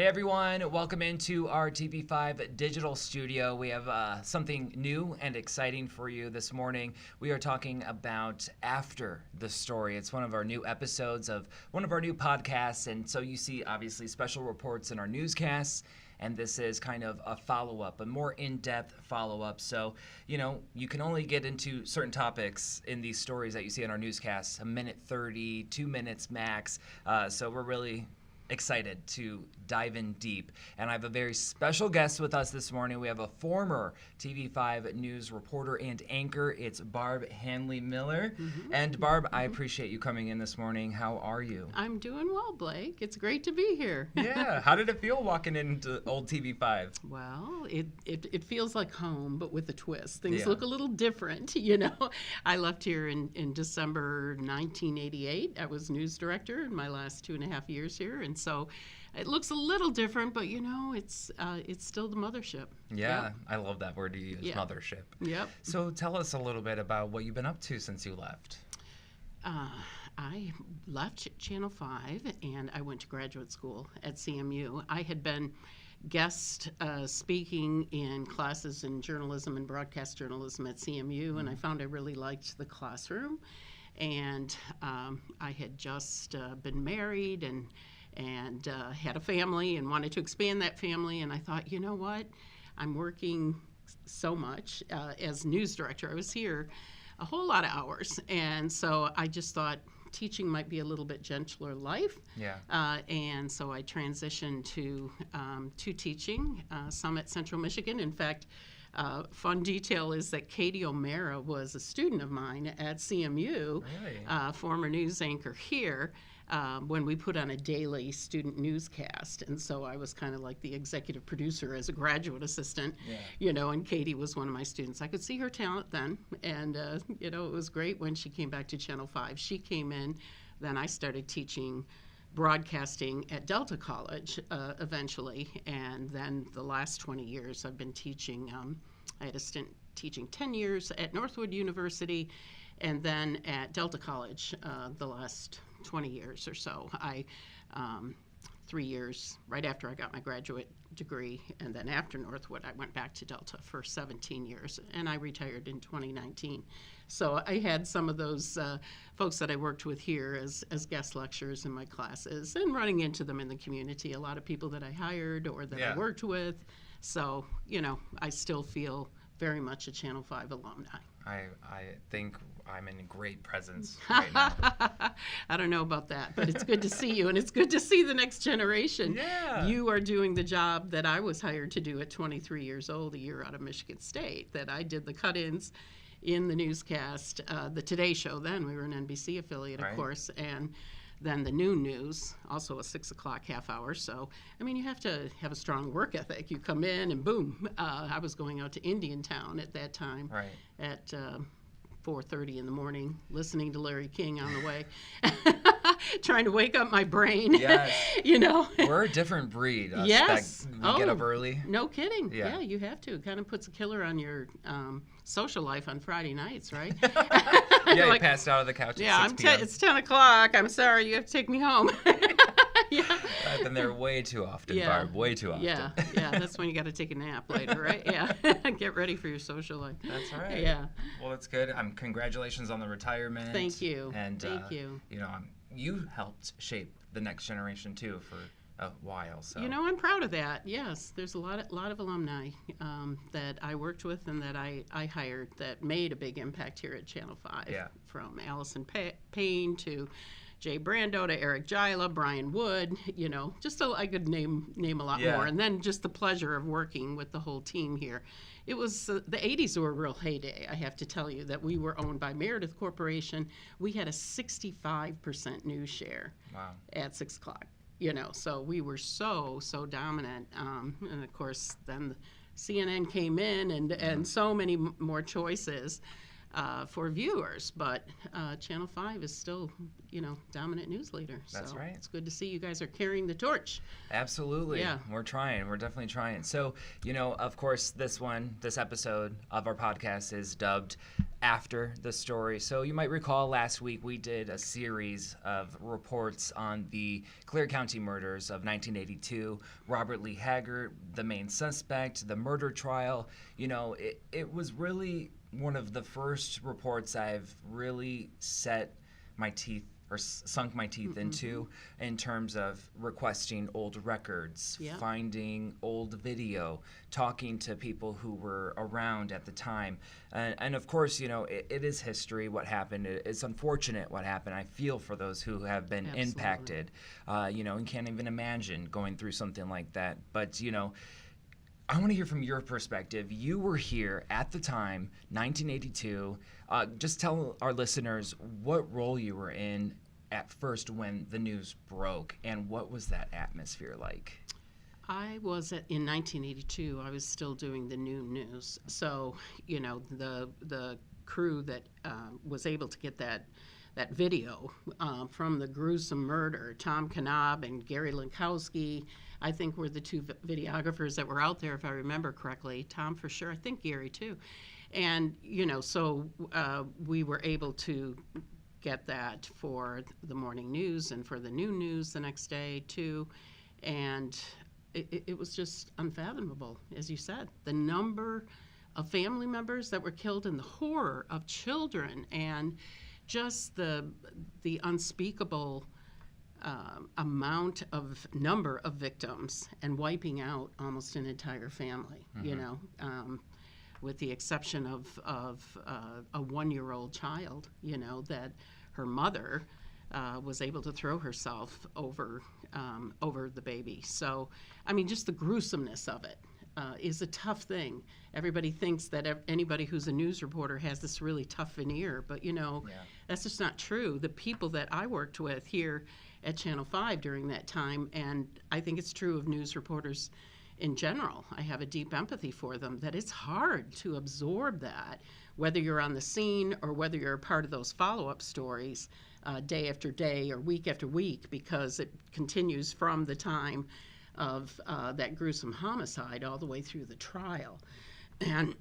Hey everyone, welcome into our TV5 digital studio. We have something new and exciting for you this morning. We are talking about After the Story. It's one of our new episodes of one of our new podcasts, and so you see obviously special reports in our newscasts, and this is kind of a follow-up, a more in-depth follow-up. So, you can only get into certain topics in these stories that you see in our newscasts, a minute 30, 2 minutes max. So we're really excited to dive in deep. And I have a very special guest with us this morning. We have a former TV5 News reporter and anchor. It's Barb Handley-Miller. And Barb, I appreciate you coming in this morning. How are you? I'm doing well, Blake. It's great to be here. Yeah. How did it feel walking into old TV5? Well, it feels like home, but with a twist. Things Yeah. look a little different, I left here in December 1988. I was news director in my last 2.5 years here, and so it looks a little different, but it's still the mothership. Yeah, Yep. I love that word you use, Yeah. mothership. Yep. So tell us a little bit about what you've been up to since you left. I left Channel 5 and I went to graduate school at CMU. I had been guest speaking in classes in journalism and broadcast journalism at CMU, and I found I really liked the classroom. And I had just been married and had a family and wanted to expand that family. And I thought, you know what? I'm working so much as news director. I was here a whole lot of hours. And so I just thought teaching might be a little bit gentler life. Yeah. And so I transitioned to teaching, some at Central Michigan. In fact, fun detail is that Katie O'Mara was a student of mine at CMU, Really? Former news anchor here, when we put on a daily student newscast. And so I was kind of like the executive producer as a graduate assistant, and Katie was one of my students. I could see her talent then, and, it was great when she came back to Channel 5. She came in, then I started teaching broadcasting at Delta College eventually, and then the last 20 years I've been teaching. I had a stint teaching 10 years at Northwood University, and then at Delta College the last 20 years or so. I 3 years right after I got my graduate degree, and then after Northwood I went back to Delta for 17 years, and I retired in 2019. So I had some of those folks that I worked with here as guest lecturers in my classes, and running into them in the community, a lot of people that I hired or that I worked with. So, I still feel very much a Channel 5 alumni. I think I'm in great presence right now. I don't know about that, but it's good to see you, and it's good to see the next generation. Yeah. You are doing the job that I was hired to do at 23 years old, a year out of Michigan State, that I did the cut-ins in the newscast, the Today Show then. We were an NBC affiliate, of course, and then the noon news, also a 6 o'clock half hour. So, you have to have a strong work ethic. You come in and boom. I was going out to Indiantown at that time at 4:30 in the morning, listening to Larry King on the way, trying to wake up my brain. Yes. We're a different breed. Yes. We get up early. No kidding. Yeah. Yeah, you have to. It kind of puts a killer on your social life on Friday nights, right? Yeah, you passed out of the couch at 6 p.m. It's 10 o'clock. I'm sorry, you have to take me home. Yeah. I've been there way too often, Yeah. Barb, way too often. Yeah, that's when you got to take a nap later, right? Yeah, get ready for your social life. That's right. Yeah. Well, that's good. Congratulations on the retirement. Thank you. And Thank you. You helped shape the next generation too for a while. So I'm proud of that. Yes, there's a lot of alumni that I worked with and that I hired that made a big impact here at Channel 5. Yeah. From Allison Payne to Jay Brando to Eric Gila, Brian Wood, I could name a lot more. And then just the pleasure of working with the whole team here. It was the 80s were a real heyday, I have to tell you, that we were owned by Meredith Corporation. We had a 65% news share at 6 o'clock, so we were so dominant. And of course, then CNN came in and so many more choices for viewers, but Channel 5 is still, dominant news leader. That's right. It's good to see you guys are carrying the torch. Absolutely. Yeah. We're trying. We're definitely trying. So, of course, this episode of our podcast is dubbed after the story. So you might recall last week we did a series of reports on the Clare County murders of 1982. Robert Lee Haggart, the main suspect, the murder trial. You know, it was really one of the first reports I've really set my teeth or sunk my teeth into in terms of requesting old records, finding old video, talking to people who were around at the time. And of course, you know, it is history what happened. It's unfortunate what happened. I feel for those who have been impacted, you know, and can't even imagine going through something like that. But, you know, I want to hear from your perspective. You were here at the time, 1982. Just tell our listeners what role you were in at first when the news broke, and what was that atmosphere like? I was in 1982. I was still doing the noon news. So, you know, the crew that was able to get that video from the gruesome murder, Tom Knob and Gary Lankowski, I think were the two videographers that were out there, if I remember correctly. Tom for sure, I think Gary too. And, you know, so we were able to get that for the morning news and for the noon news the next day too. And it was just unfathomable, as you said. The number of family members that were killed and the horror of children and just the unspeakable number of victims and wiping out almost an entire family, you know, with the exception of a 1-year-old child, you know, that her mother was able to throw herself over the baby. So, I mean, just the gruesomeness of it is a tough thing. Everybody thinks that anybody who's a news reporter has this really tough veneer, but, you know, that's just not true. The people that I worked with here at Channel 5 during that time, and I think it's true of news reporters in general, I have a deep empathy for them, that it's hard to absorb that, whether you're on the scene or whether you're a part of those follow-up stories day after day or week after week, because it continues from the time of that gruesome homicide all the way through the trial. And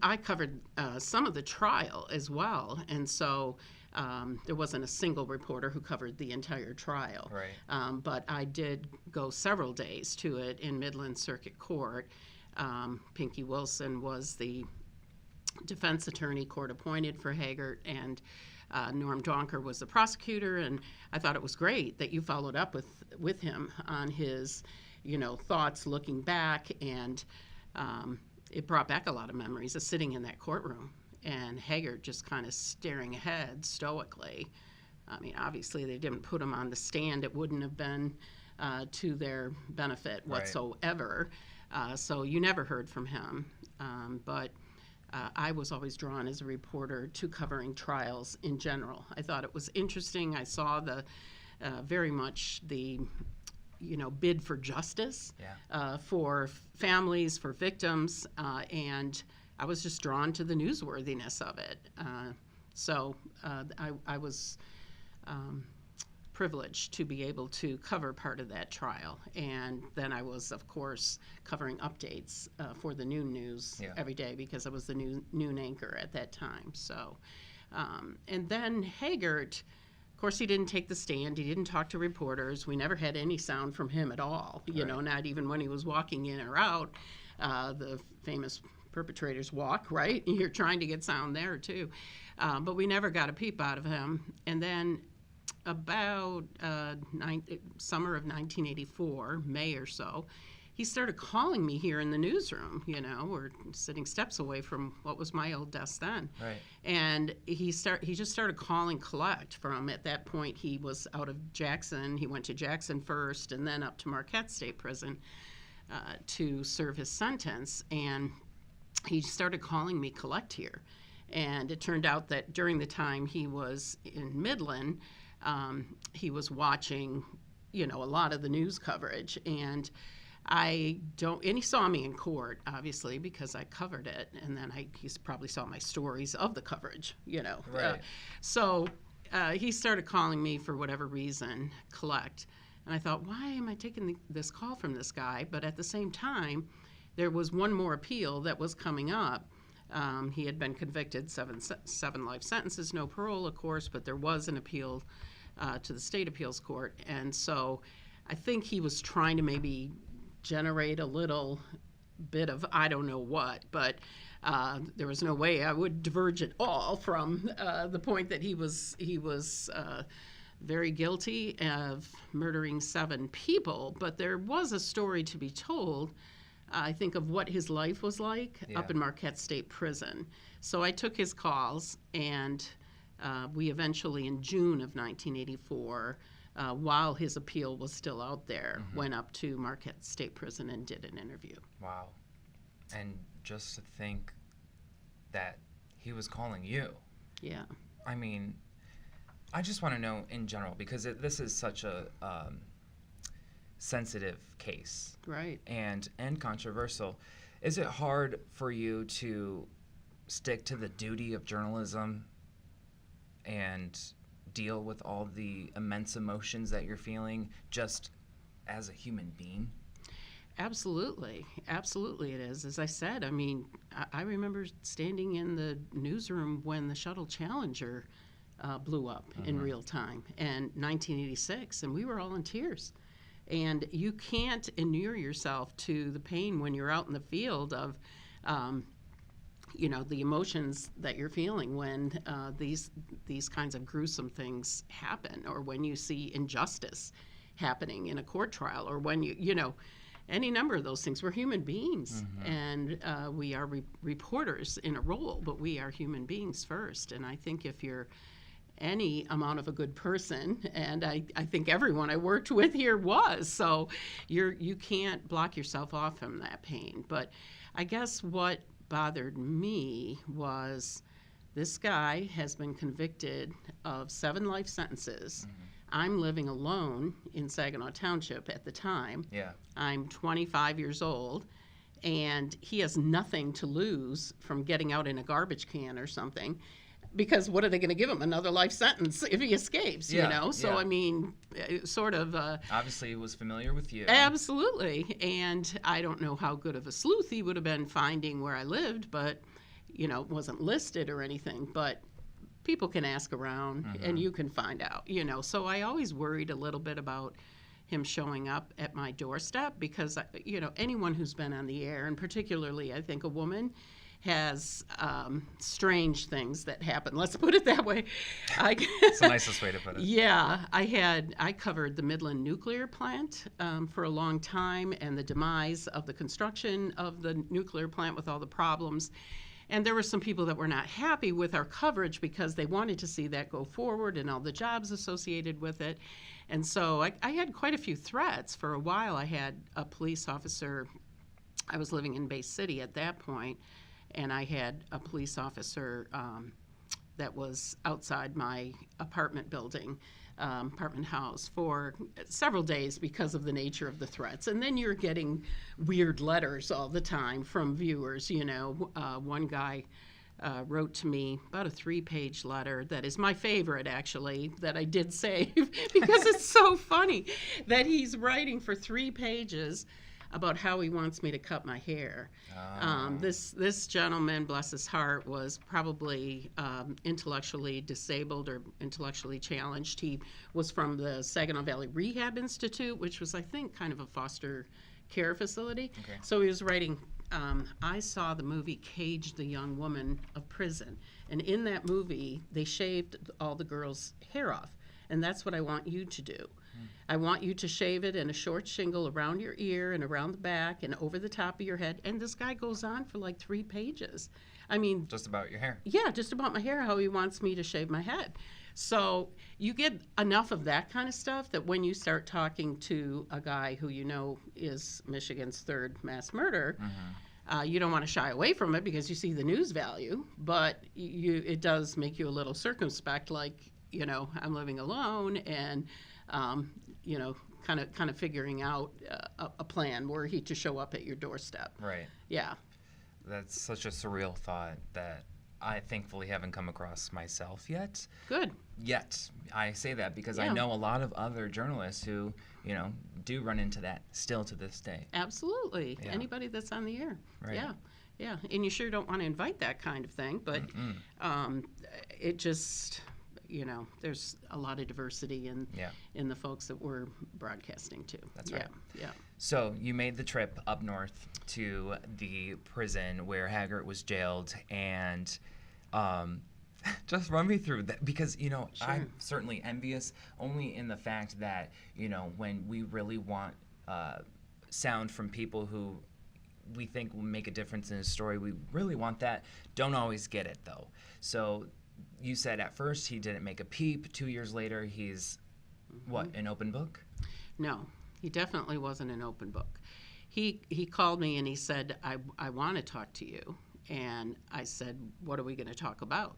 I covered some of the trial as well, and so there wasn't a single reporter who covered the entire trial. Right. But I did go several days to it in Midland Circuit Court. Pinky Wilson was the defense attorney court appointed for Haggart, and Norm Donker was the prosecutor, and I thought it was great that you followed up with him on his, you know, thoughts looking back, and it brought back a lot of memories of sitting in that courtroom and Haggart just kind of staring ahead stoically. I mean, obviously they didn't put him on the stand. It wouldn't have been to their benefit whatsoever. So you never heard from him. But I was always drawn as a reporter to covering trials in general. I thought it was interesting. I saw very much the, you know, bid for justice for families, for victims, and I was just drawn to the newsworthiness of it. So I was privileged to be able to cover part of that trial. And then I was, of course, covering updates for the noon news every day, because I was the noon anchor at that time. So, and then Haggart, of course, he didn't take the stand. He didn't talk to reporters. We never had any sound from him at all, you know, not even when he was walking in or out. The famous perpetrator's walk, right? You're trying to get sound there too. But we never got a peep out of him. And then about summer of 1984, May or so, he started calling me here in the newsroom. You know, we're sitting steps away from what was my old desk then. Right. And he just started calling collect from, at that point, he was out of Jackson. He went to Jackson first and then up to Marquette State Prison to serve his sentence. And he started calling me collect here. And it turned out that during the time he was in Midland, he was watching, you know, a lot of the news coverage. And and he saw me in court, obviously, because I covered it. And then he probably saw my stories of the coverage, you know. Right. So he started calling me for whatever reason, collect. And I thought, why am I taking this call from this guy? But at the same time, there was one more appeal that was coming up He had been convicted, seven life sentences, no parole, of course, but there was an appeal to the state appeals court. And so I think he was trying to maybe generate a little bit of I don't know what, but there was no way I would diverge at all from the point that he was very guilty of murdering 7 people. But there was a story to be told, I think, of what his life was like up in Marquette State Prison. So I took his calls, and we eventually, in June of 1984, while his appeal was still out there, went up to Marquette State Prison and did an interview. Wow. And just to think that he was calling you. Yeah. I mean, I just want to know in general, because this is such a sensitive case. Right. And controversial. Is it hard for you to stick to the duty of journalism and deal with all the immense emotions that you're feeling just as a human being? Absolutely. Absolutely it is. As I said, I mean, I remember standing in the newsroom when the Shuttle Challenger blew up in real time in 1986, and we were all in tears. And you can't inure yourself to the pain when you're out in the field of, the emotions that you're feeling when these kinds of gruesome things happen, or when you see injustice happening in a court trial, or when any number of those things. We're human beings, and we are reporters in a role, but we are human beings first. And I think if you're any amount of a good person, and I think everyone I worked with here was, so you can't block yourself off from that pain. But I guess what bothered me was this guy has been convicted of 7 life sentences. I'm living alone in Saginaw Township at the time. Yeah. I'm 25 years old, and he has nothing to lose from getting out in a garbage can or something, because what are they going to give him? Another life sentence if he escapes, So, I mean, sort of... obviously, he was familiar with you. Absolutely. And I don't know how good of a sleuth he would have been finding where I lived, but, it wasn't listed or anything. But people can ask around, and you can find out, So I always worried a little bit about him showing up at my doorstep, because, anyone who's been on the air, and particularly, I think, a woman, has strange things that happen. Let's put it that way. It's the nicest way to put it. Yeah, I covered the Midland nuclear plant for a long time, and the demise of the construction of the nuclear plant with all the problems. And there were some people that were not happy with our coverage because they wanted to see that go forward and all the jobs associated with it. And so I had quite a few threats. For a while, I had a police officer. I was living in Bay City at that point, and I had a police officer that was outside my apartment building, apartment house, for several days because of the nature of the threats. And then you're getting weird letters all the time from viewers. One guy wrote to me about a 3-page letter that is my favorite, actually, that I did save because it's so funny that he's writing for 3 pages about how he wants me to cut my hair. This gentleman, bless his heart, was probably intellectually disabled or intellectually challenged. He was from the Saginaw Valley Rehab Institute, which was, I think, kind of a foster care facility. Okay. So he was writing, I saw the movie Cage the Young Woman of Prison. And in that movie, they shaved all the girls' hair off. And that's what I want you to do. I want you to shave it in a short shingle around your ear and around the back and over the top of your head. And this guy goes on for like 3 pages. I mean... Just about your hair. Yeah, just about my hair, how he wants me to shave my head. So you get enough of that kind of stuff that when you start talking to a guy who is Michigan's 3rd mass murder, you don't want to shy away from it because you see the news value. But it does make you a little circumspect, like, I'm living alone and... kind of figuring out a plan were he to show up at your doorstep. Right. Yeah. That's such a surreal thought that I thankfully haven't come across myself yet. Good. Yet. I say that because I know a lot of other journalists who, do run into that still to this day. Absolutely. Yeah. Anybody that's on the air. Right. Yeah. Yeah, and you sure don't want to invite that kind of thing, but it just, there's a lot of diversity in the folks that we're broadcasting to. That's right. Yeah. So you made the trip up north to the prison where Haggart was jailed, and just run me through that, because Sure. I'm certainly envious, only in the fact that when we really want sound from people who we think will make a difference in a story, we really want that. Don't always get it though. So you said at first he didn't make a peep. 2 years later, he's what, an open book? No, he definitely wasn't an open book. He called me and he said, I want to talk to you. And I said, what are we going to talk about?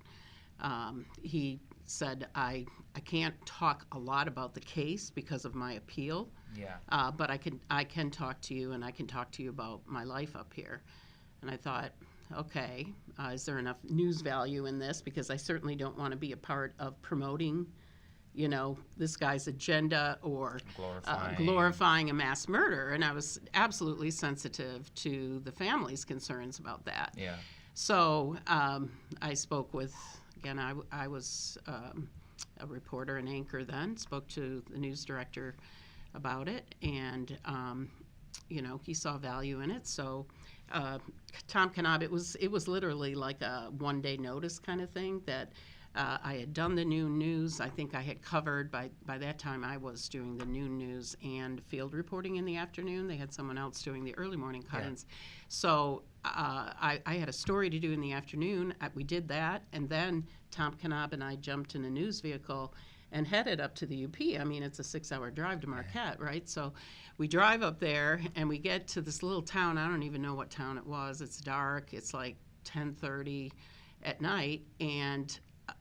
He said, I can't talk a lot about the case because of my appeal. Yeah. But I can talk to you, and I can talk to you about my life up here. And I thought, okay, is there enough news value in this? Because I certainly don't want to be a part of promoting, this guy's agenda or glorifying a mass murder. And I was absolutely sensitive to the family's concerns about that. Yeah. So I spoke with, again, I was a reporter and anchor then, spoke to the news director about it, and he saw value in it. So Tom Knaubt, it was literally like a one-day notice kind of thing that I had done the noon news. I think I had covered, by that time I was doing the noon news and field reporting in the afternoon. They had someone else doing the early morning cut-ins. Yeah. So I had a story to do in the afternoon. We did that, and then Tom Knaubt and I jumped in a news vehicle and headed up to the UP. I mean, it's a 6-hour drive to Marquette, right? So we drive up there, and we get to this little town. I don't even know what town it was. It's dark. It's like 10:30 at night, and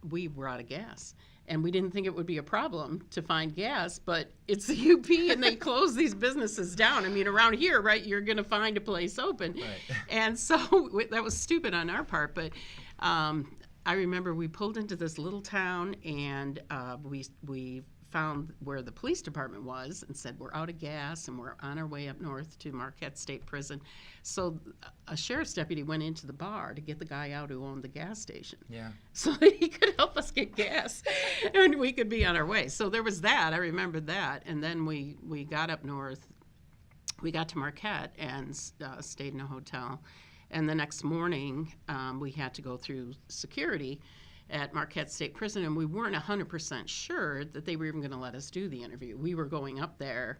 we were out of gas. And we didn't think it would be a problem to find gas, but it's the UP, and they close these businesses down. I mean, around here, right, you're going to find a place open. Right. And so that was stupid on our part, but I remember we pulled into this little town, and we found where the police department was and said, we're out of gas and we're on our way up north to Marquette State Prison. So a sheriff's deputy went into the bar to get the guy out who owned the gas station. Yeah. So that he could help us get gas and we could be on our way. So there was that. I remembered that. And then we got up north. We got to Marquette and stayed in a hotel. And the next morning, we had to go through security at Marquette State Prison, and we weren't 100% sure that they were even going to let us do the interview. We were going up there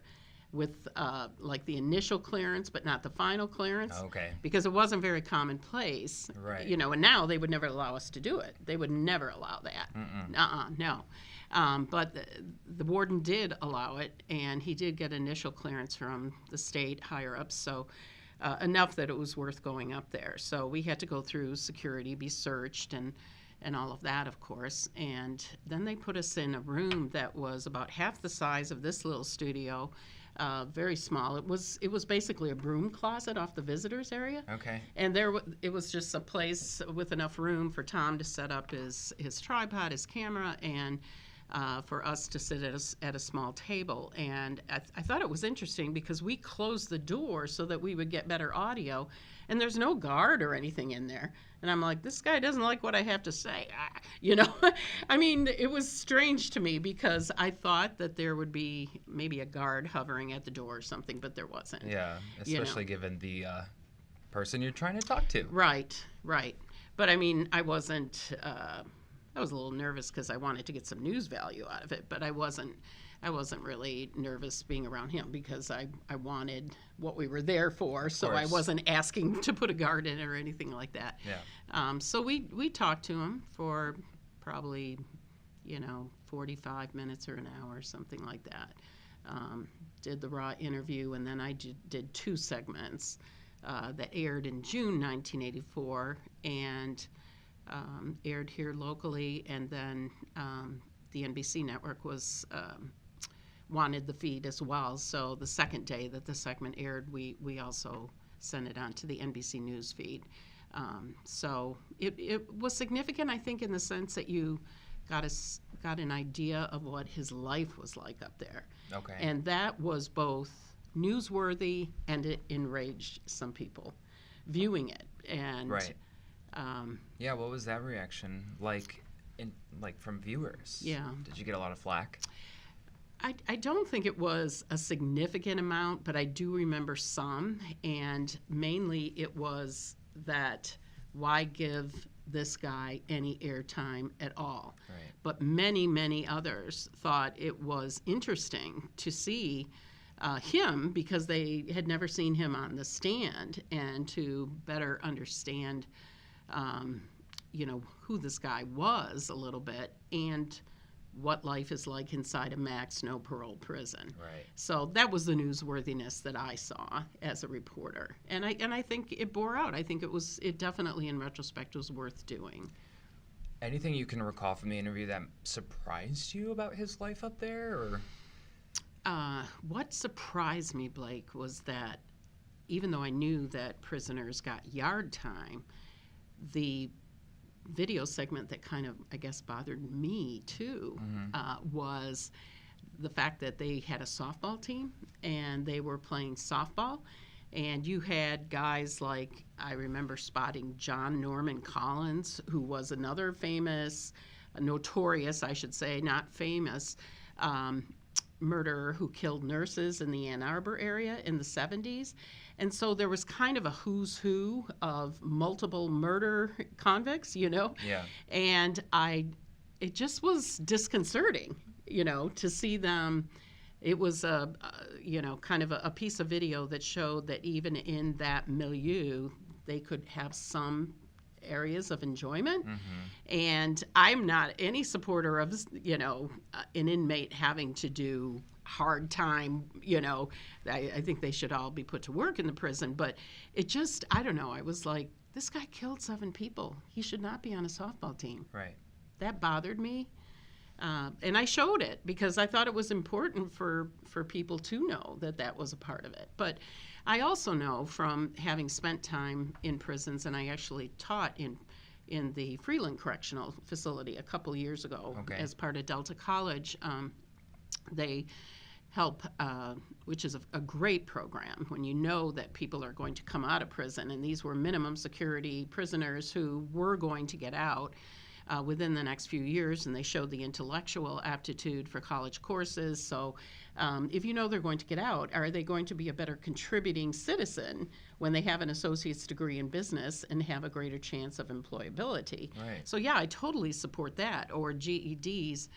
with like the initial clearance, but not the final clearance. Okay. Because it wasn't very commonplace. Right. And now they would never allow us to do it. They would never allow that. No. But the warden did allow it, and he did get initial clearance from the state higher ups, so enough that it was worth going up there. So we had to go through security, be searched, and all of that, of course. And then they put us in a room that was about half the size of this little studio, very small. It was basically a broom closet off the visitors area. Okay. And it was just a place with enough room for Tom to set up his tripod, his camera, and for us to sit at a small table. And I thought it was interesting because we closed the door so that we would get better audio, and there's no guard or anything in there. And I'm like, this guy doesn't like what I have to say. I mean, it was strange to me because I thought that there would be maybe a guard hovering at the door or something, but there wasn't. Yeah, especially given the person you're trying to talk to. Right. But I mean, I wasn't... I was a little nervous because I wanted to get some news value out of it, but I wasn't really nervous being around him because I wanted what we were there for, so I wasn't asking to put a guard in it or anything like that. Yeah. So we talked to him for probably 45 minutes or an hour, something like that. Did the raw interview, and then I did 2 segments that aired in June 1984 and aired here locally, and then the NBC network wanted the feed as well. So the second day that the segment aired, we also sent it on to the NBC News feed. So it was significant, I think, in the sense that you got an idea of what his life was like up there. Okay. And that was both newsworthy and it enraged some people. viewing it. And Right. Yeah, what was that reaction like from viewers? Yeah. Did you get a lot of flack? I don't think it was a significant amount, but I do remember some, and mainly it was that why give this guy any airtime at all? Right. But many, many others thought it was interesting to see him because they had never seen him on the stand, and to better understand, who this guy was a little bit, and what life is like inside a max no parole prison. Right. So that was the newsworthiness that I saw as a reporter, and I think it bore out. I think it definitely in retrospect was worth doing. Anything you can recall from the interview that surprised you about his life up there, or? What surprised me, Blake, was that even though I knew that prisoners got yard time, the video segment that kind of, I guess, bothered me too, was the fact that they had a softball team and they were playing softball, and you had guys like, I remember spotting John Norman Collins, who was another famous, notorious, I should say, not famous, murderer who killed nurses in the Ann Arbor area in the 70s. And so there was kind of a who's who of multiple murder convicts, Yeah. And it just was disconcerting, to see them. It was kind of a piece of video that showed that even in that milieu, they could have some areas of enjoyment. And I'm not any supporter of, an inmate having to do hard time, I think they should all be put to work in the prison. But it just, I don't know, I was like, this guy killed 7 people. He should not be on a softball team. Right. That bothered me. And I showed it because I thought it was important for people to know that was a part of it. But I also know from having spent time in prisons, and I actually taught in the Freeland Correctional Facility a couple years ago as part of Delta College. They help, which is a great program when you know that people are going to come out of prison, and these were minimum security prisoners who were going to get out within the next few years, and they showed the intellectual aptitude for college courses. So if you know they're going to get out, are they going to be a better contributing citizen when they have an associate's degree in business and have a greater chance of employability? Right. So yeah, I totally support that. Or GEDs,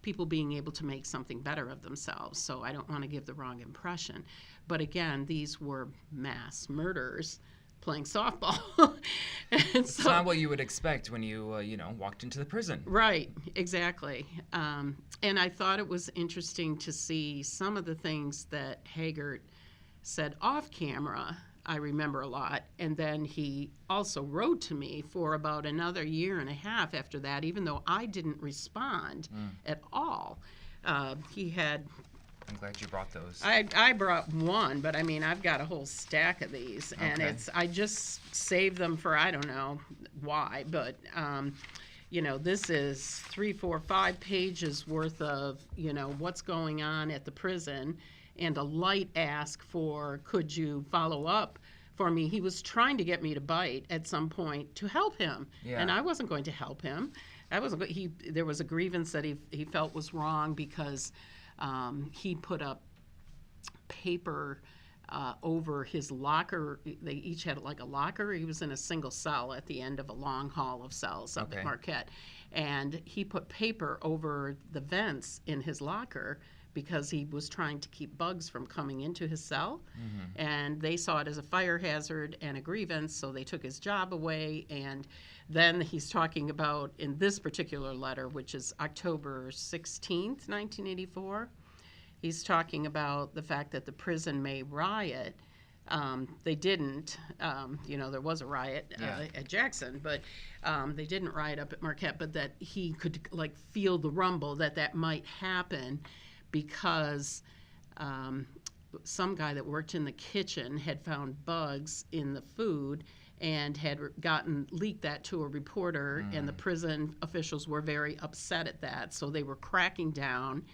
people being able to make something better of themselves. So I don't want to give the wrong impression. But again, these were mass murderers playing softball. It's not what you would expect when you, walked into the prison. Right, exactly. And I thought it was interesting to see some of the things that Haggart said off camera. I remember a lot. And then he also wrote to me for about another year and a half after that, even though I didn't respond at all. He had... I'm glad you brought those. I brought one, but I mean, I've got a whole stack of these, and I just saved them for, I don't know why, but this is 3, 4, 5 pages worth of, what's going on at the prison, and a light ask for, could you follow up for me? He was trying to get me to bite at some point to help him, and I wasn't going to help him. There was a grievance that he felt was wrong because he put up paper over his locker. They each had like a locker. He was in a single cell at the end of a long hall of cells up at Marquette. And he put paper over the vents in his locker because he was trying to keep bugs from coming into his cell. And they saw it as a fire hazard and a grievance, so they took his job away. And then he's talking about, in this particular letter, which is October 16th, 1984, he's talking about the fact that the prison may riot. They didn't. There was a riot at Jackson, but they didn't riot up at Marquette, but that he could feel the rumble that might happen because some guy that worked in the kitchen had found bugs in the food and had leaked that to a reporter, and the prison officials were very upset at that, so they were cracking down.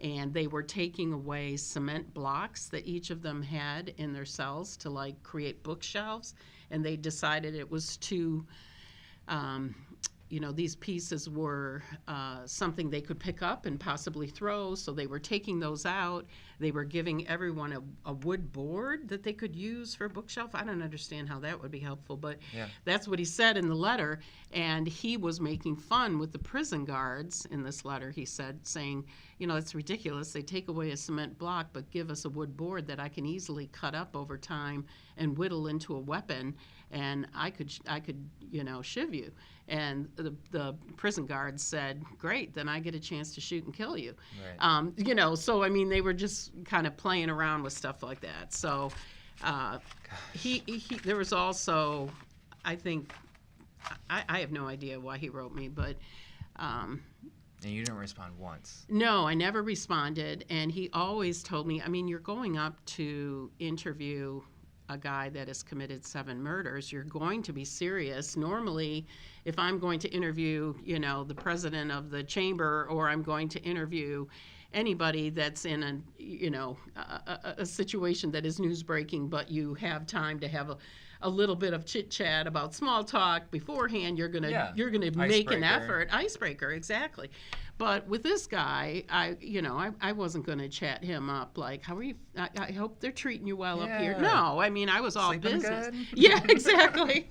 and they were taking away cement blocks that each of them had in their cells to like create bookshelves, and they decided it was too these pieces were something they could pick up and possibly throw, so they were taking those out. They were giving everyone a wood board that they could use for a bookshelf. I don't understand how that would be helpful, but that's what he said in the letter, and he was making fun with the prison guards in this letter, he said, saying, it's ridiculous. They take away a cement block but give us a wood board that I can easily cut up over time and whittle into a weapon, and I could shiv you. And the prison guards said, great, then I get a chance to shoot and kill you. Right. So I mean, they were just kind of playing around with stuff like that. So he there was also, I think, I have no idea why he wrote me, but and you didn't respond once. No, I never responded, and he always told me, I mean, you're going up to interview a guy that has committed 7 murders, you're going to be serious. Normally, if I'm going to interview, the president of the chamber, or I'm going to interview anybody that's in a situation that is news breaking, but you have time to have a little bit of chit chat about small talk beforehand, you're gonna make an effort. Icebreaker, exactly. But with this guy, I wasn't going to chat him up like, how are you? I hope they're treating you well up here. No, I mean, I was all Sleeping business. good? Yeah, exactly.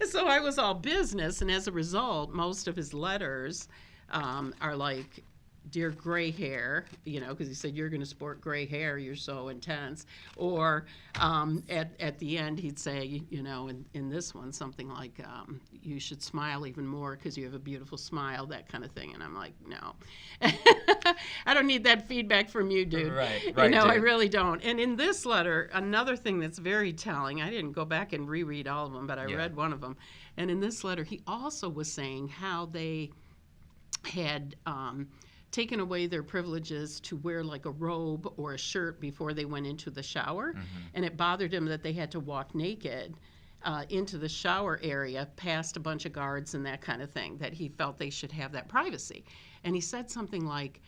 So I was all business, and as a result, most of his letters are like, dear gray hair, because he said, you're going to sport gray hair, you're so intense. Or at the end, he'd say, in this one, something like, you should smile even more because you have a beautiful smile, that kind of thing. And I'm like, no. I don't need that feedback from you, dude. Right, dude. I really don't. And in this letter, another thing that's very telling, I didn't go back and reread all of them, but I read one of them. And in this letter, he also was saying how they had taken away their privileges to wear like a robe or a shirt before they went into the shower. Mm-hmm. And it bothered him that they had to walk naked into the shower area past a bunch of guards and that kind of thing, that he felt they should have that privacy. And he said something like,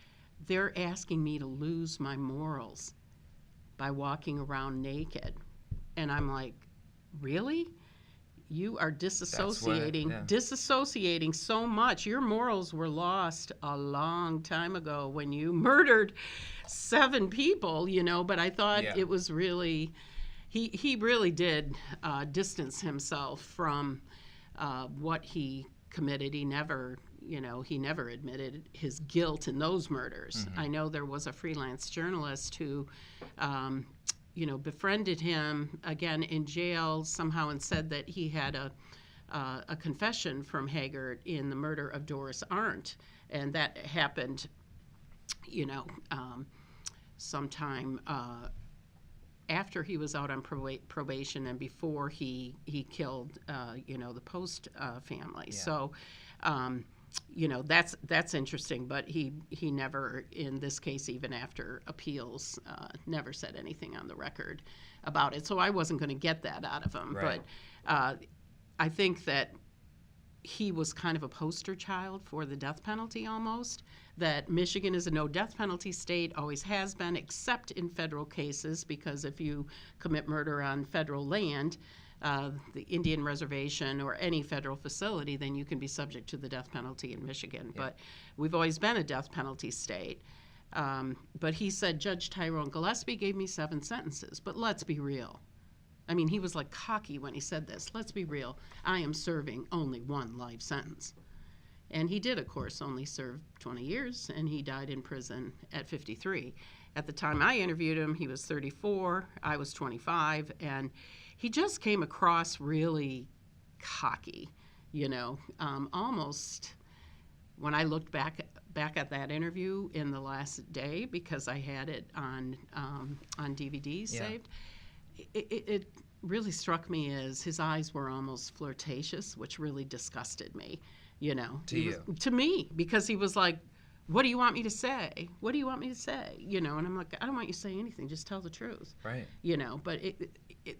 they're asking me to lose my morals by walking around naked. And I'm like, really? You are disassociating so much. Your morals were lost a long time ago when you murdered 7 people, but I thought it was really, he really did distance himself from what he committed. He never admitted his guilt in those murders. Mm-hmm. I know there was a freelance journalist who befriended him again in jail somehow and said that he had a confession from Haggart in the murder of Doris Arndt, and that happened, sometime after he was out on probation and before he killed, the Post family. Yeah. So. That's interesting, but he never, in this case, even after appeals, never said anything on the record about it. So I wasn't going to get that out of him. Right. But I think that he was kind of a poster child for the death penalty almost, that Michigan is a no death penalty state, always has been, except in federal cases, because if you commit murder on federal land, the Indian reservation or any federal facility, then you can be subject to the death penalty in Michigan. Yeah. But we've always been a death penalty state. But he said, Judge Tyrone Gillespie gave me 7 sentences. But let's be real. I mean, he was like cocky when he said this. Let's be real. I am serving only 1 life sentence. And he did, of course, only serve 20 years, and he died in prison at 53. At the time I interviewed him, he was 34, I was 25, and he just came across really cocky, almost when I looked back at that interview in the last day, because I had it on DVD saved. It really struck me as his eyes were almost flirtatious, which really disgusted me, to me, because he was like, what do you want me to say? What do you want me to say? And I'm like, I don't want you to say anything. Just tell the truth. Right. But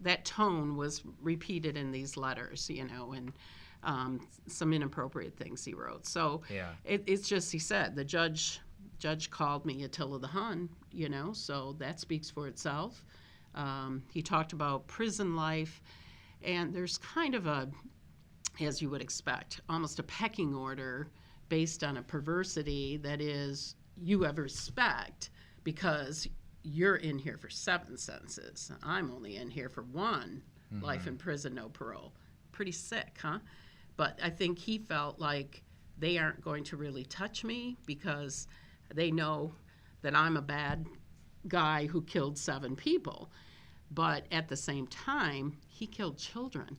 that tone was repeated in these letters, and some inappropriate things he wrote. So it's just, he said, the judge judge called me Attila the Hun, so that speaks for itself. He talked about prison life, and there's kind of as you would expect, almost a pecking order based on a perversity that is you have respect because you're in here for 7 sentences. I'm only in here for 1, life in prison, no parole. Pretty sick, huh? But I think he felt like they aren't going to really touch me because they know that I'm a bad guy who killed 7 people. But at the same time, he killed children.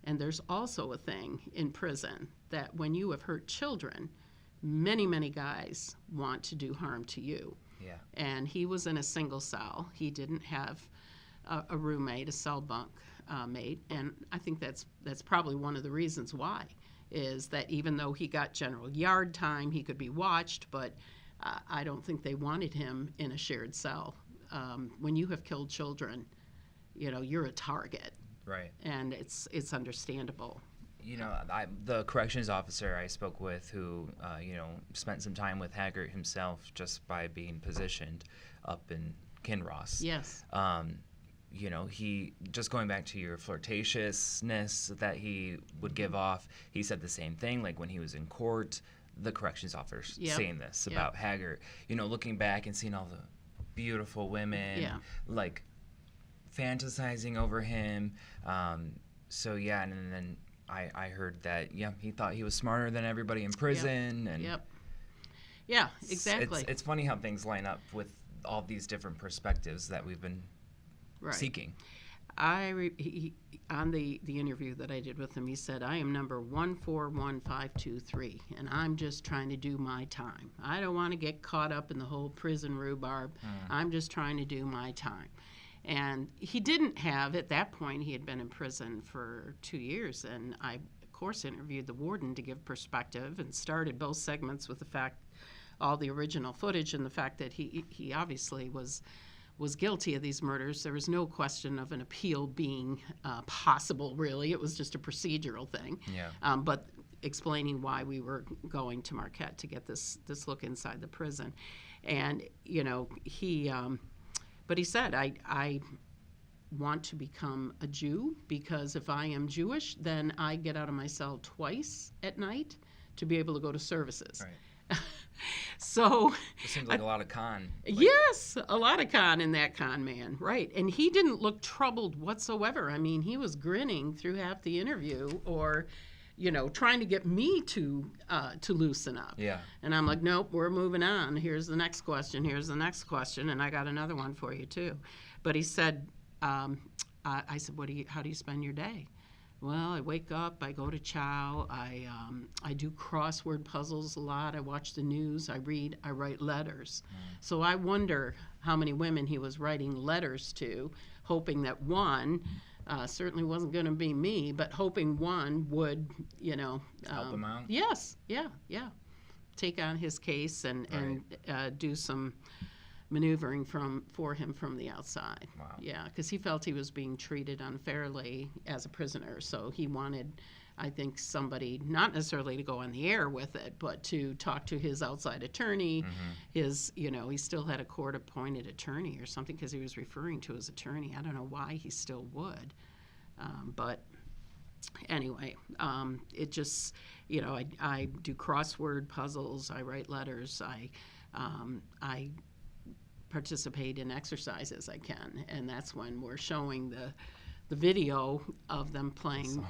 And there's also a thing in prison that when you have hurt children, many, many guys want to do harm to you. Yeah. And he was in a single cell. He didn't have a roommate, a cell bunk mate. And I think that's probably one of the reasons why, is that even though he got general yard time, he could be watched, but I don't think they wanted him in a shared cell. When you have killed children, you're a target. Right. And it's understandable. The corrections officer I spoke with who, spent some time with Haggart himself just by being positioned up in Kinross. Yes. He, just going back to your flirtatiousness that he would give off, he said the same thing, like when he was in court, the corrections officer saying this about Haggart, looking back and seeing all the beautiful women, like fantasizing over him. And then I heard that, he thought he was smarter than everybody in prison. And yeah, exactly. It's funny how things line up with all these different perspectives that we've been seeking. On the interview that I did with him, he said, I am number 141523, and I'm just trying to do my time. I don't want to get caught up in the whole prison rhubarb. I'm just trying to do my time. And he didn't have, at that point, he had been in prison for 2 years, and I, of course, interviewed the warden to give perspective and started both segments with the fact, all the original footage, and the fact that he obviously was guilty of these murders. There was no question of an appeal being possible, really. It was just a procedural thing. Yeah. But explaining why we were going to Marquette to get this look inside the prison. And, but he said, I want to become a Jew because if I am Jewish, then I get out of my cell twice at night to be able to go to services. Right. So it seems like a lot of con. Yes, a lot of con in that con man, right? And he didn't look troubled whatsoever. I mean, he was grinning through half the interview, or, trying to get me to loosen up. Yeah. And I'm like, nope, we're moving on. Here's the next question. Here's the next question, and I got another one for you too. But he said, I said, how do you spend your day? Well, I wake up, I go to chow, I do crossword puzzles a lot, I watch the news, I read, I write letters. So I wonder how many women he was writing letters to, hoping that one, certainly wasn't going to be me, but hoping one would, help him out? Yes, yeah. Take on his case and do some maneuvering for him from the outside. Wow. Yeah, because he felt he was being treated unfairly as a prisoner, so he wanted, I think, somebody not necessarily to go on the air with it, but to talk to his outside attorney. His, he still had a court-appointed attorney or something because he was referring to his attorney. I don't know why he still would, but anyway, it just, I do crossword puzzles, I write letters, I participate in exercise as I can, and that's when we're showing the video of them playing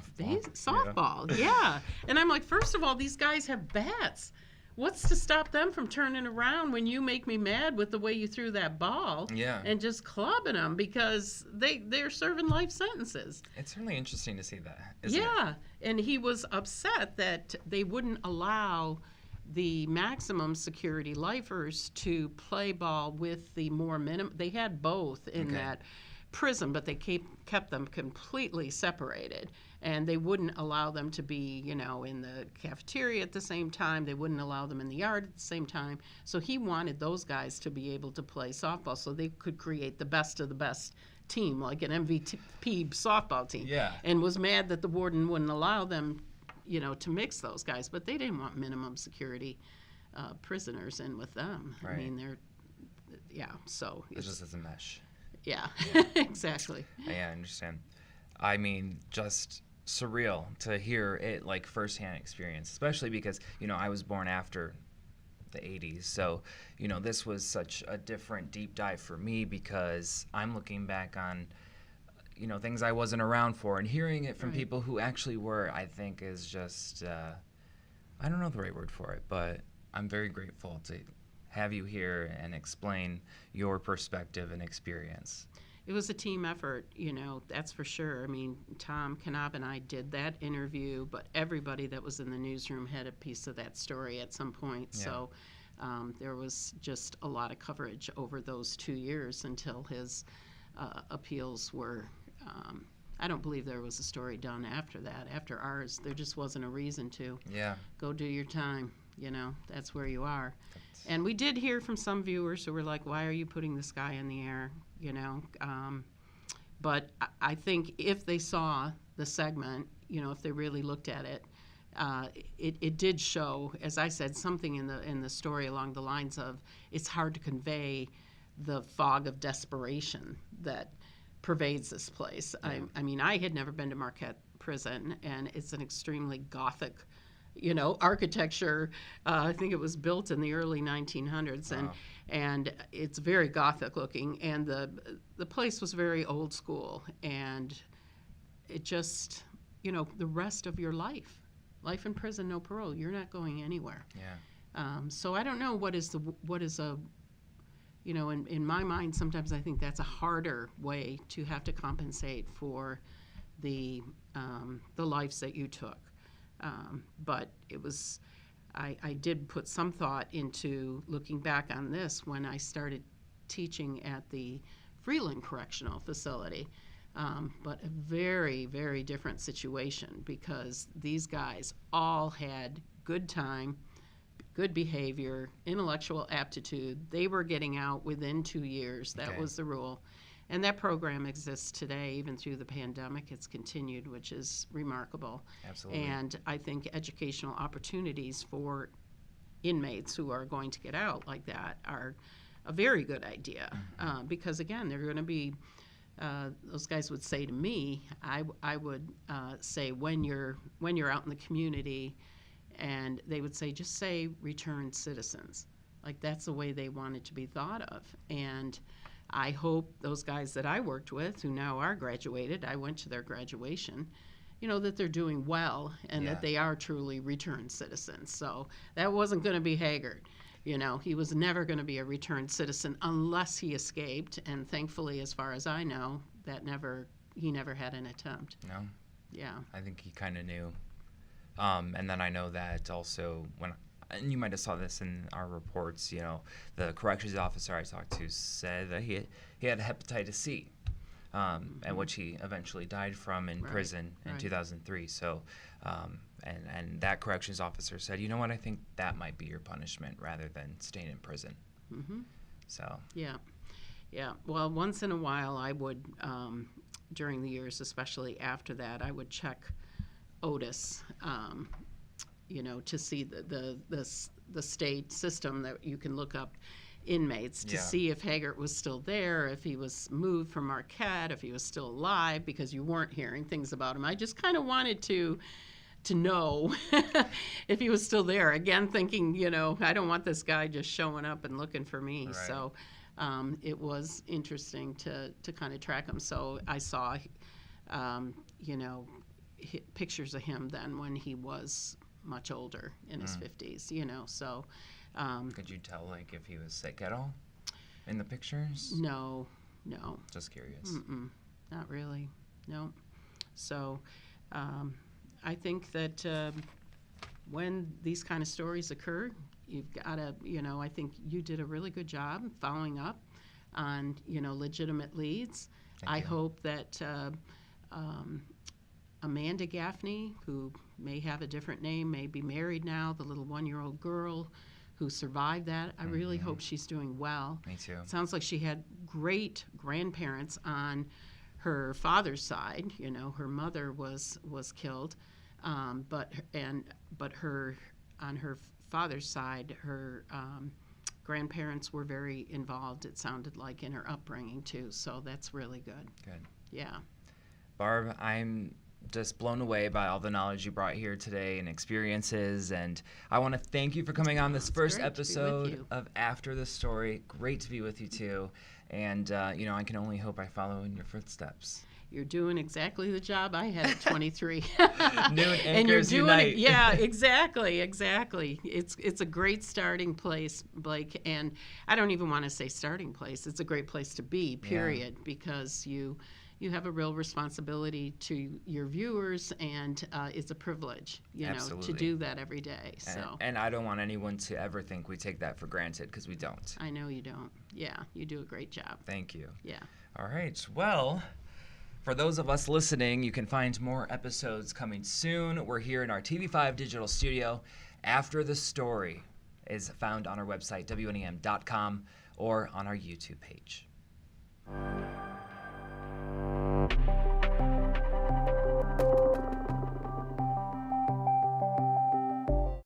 softball. Yeah. And I'm like, first of all, these guys have bats. What's to stop them from turning around when you make me mad with the way you threw that ball and just clubbing them, because they're serving life sentences. It's certainly interesting to see that, isn't it? And he was upset that they wouldn't allow the maximum security lifers to play ball with the more minimum. They had both in that prison, but they kept them completely separated, and they wouldn't allow them to be, in the cafeteria at the same time. They wouldn't allow them in the yard at the same time. So he wanted those guys to be able to play softball so they could create the best of the best team, like an MVP softball team. Yeah. And was mad that the warden wouldn't allow them to mix those guys, but they didn't want minimum security prisoners in with them. Right. I mean, so It just doesn't mesh. Yeah, exactly. Yeah, I understand. I mean, just surreal to hear it like firsthand experience, especially because, I was born after the 80s. So, this was such a different deep dive for me because I'm looking back on, things I wasn't around for, and hearing it from Right. people who actually were, I think is just, I don't know the right word for it, but I'm very grateful to have you here and explain your perspective and experience. It was a team effort, that's for sure. I mean, Tom Knopf and I did that interview, but everybody that was in the newsroom had a piece of that story at some point. Yeah. So there was just a lot of coverage over those 2 years until his appeals were. I don't believe there was a story done after that. After ours, there just wasn't a reason to. Yeah. Go do your time. That's where you are. And we did hear from some viewers who were like, why are you putting this guy in the air? But I think if they saw the segment, if they really looked at it, it did show, as I said, something in the story along the lines of it's hard to convey the fog of desperation that pervades this place. Yeah. I mean, I had never been to Marquette Prison, and it's an extremely Gothic architecture. I think it was built in the early 1900s, Wow. and it's very Gothic looking. And the place was very old school, and it just, the rest of your life in prison, no parole, you're not going anywhere. Yeah. So I don't know what is a, in my mind, sometimes I think that's a harder way to have to compensate for the lives that you took. But it was, I did put some thought into looking back on this when I started teaching at the Freeland Correctional Facility. But a very, very different situation because these guys all had good time, good behavior, intellectual aptitude. They were getting out within 2 years. That Okay. was the rule. And that program exists today, even through the pandemic. It's continued, which is remarkable. Absolutely. And I think educational opportunities for inmates who are going to get out like that are a very good idea. Because, again, they're going to be, those guys would say to me, I would say when you're out in the community, and they would say, just say returned citizens. Like, that's the way they want it to be thought of. And I hope those guys that I worked with, who now are graduated, I went to their graduation, that they're doing well and Yeah. that they are truly returned citizens. So that wasn't going to be Haggart. He was never going to be a returned citizen unless he escaped. And thankfully, as far as I know, he never had an attempt. No, Yeah. I think he kind of knew. And then I know that also and you might have saw this in our reports, the corrections officer I talked to said that he had hepatitis C, and which he eventually died from in Right, prison in right. 2003. So, and that corrections officer said, you know what, I think that might be your punishment rather than staying in prison. Mm-hmm. So, Yeah. Well, once in a while, I would, during the years, especially after that, I would check Otis, to see the state system that you can look up inmates to Yeah. see if Haggart was still there, if he was moved from Marquette, if he was still alive, because you weren't hearing things about him. I just kind of wanted to know if he was still there. Again, thinking, I don't want this guy just showing up and looking for me. Right. So it was interesting to kind of track him. So I saw, pictures of him then when he was much older in his 50s, so. could you tell if he was sick at all in the pictures? No. Just curious. Not really, no. So I think that when these kind of stories occur, you've got to, I think you did a really good job following up on, legitimate leads. Thank I you. hope that Amanda Gaffney, who may have a different name, may be married now, the little 1-year-old girl who survived that, I really hope she's doing well. Me too. Sounds like she had great grandparents on her father's side. Her mother was killed, but her on her father's side, her grandparents were very involved, it sounded like, in her upbringing too, so that's really good. Good. Yeah. Barb, I'm just blown away by all the knowledge you brought here today and experiences, and I want to thank you for coming on this first episode of After the Story. Great to be with you too, and I can only hope I follow in your footsteps. You're doing exactly the job I had at 23. Noon And you're Anchors doing Unite. it. Yeah, exactly. It's a great starting place, Blake. And I don't even want to say starting place. It's a great place to be, period, because you have a real responsibility to your viewers, and it's a privilege, to do that every day. So. And I don't want anyone to ever think we take that for granted, because we don't. I know you don't. Yeah, you do a great job. Thank you. Yeah. All right. Well, for those of us listening, you can find more episodes coming soon. We're here in our TV5 digital studio. After the Story is found on our website, WNEM.com, or on our YouTube page.